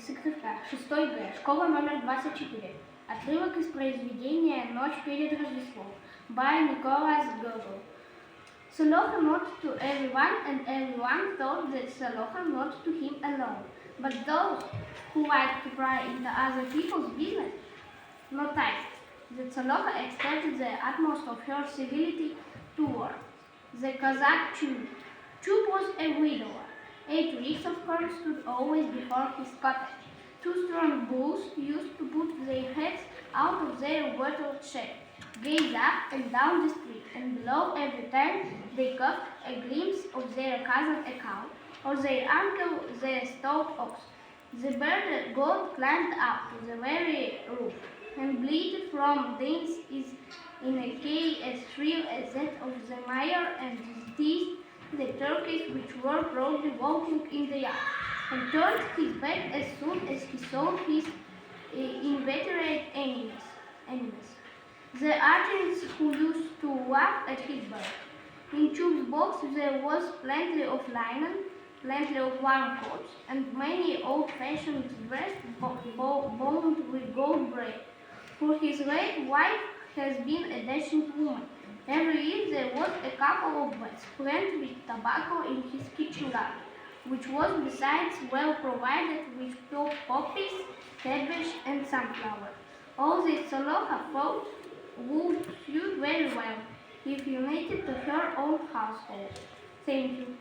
Сыктывкар, 6 Г, школа номер 24. Отрывок из произведения «Ночь, перед, Рождеством» by Nicholas Gogol. Saloha nodded to everyone, and everyone thought that Saloha nodded to him alone. But those who liked to pry into other people's business noticed that Saloha extended the utmost of her civility toward the Kazakh Chub. Chub was a widower. 8 weeks of corn stood always before his cottage. 2 strong bulls used to put their heads out of their wattled shed, gaze up and down the street, and below every turn they caught a glimpse of their cousin a cow, or their uncle the stout ox. The bird god climbed up to the very roof, and bleated from thence in a key as shrill as that of the mayor, and teased the turkeys which were proudly walking in the yard, and turned his back as soon as he saw his inveterate enemies, the urchins who used to laugh at his birth. In Chub's box there was plenty of linen, plenty of warm coats, and many old-fashioned dresses bound with gold braid, for his late wife has been a dashing woman. Every year there was a couple of beds planted with tobacco in his kitchen garden, which was besides well provided with poppies, cabbage, and sunflower. All this Saloha thought would suit very well if united to her own household. Thank you.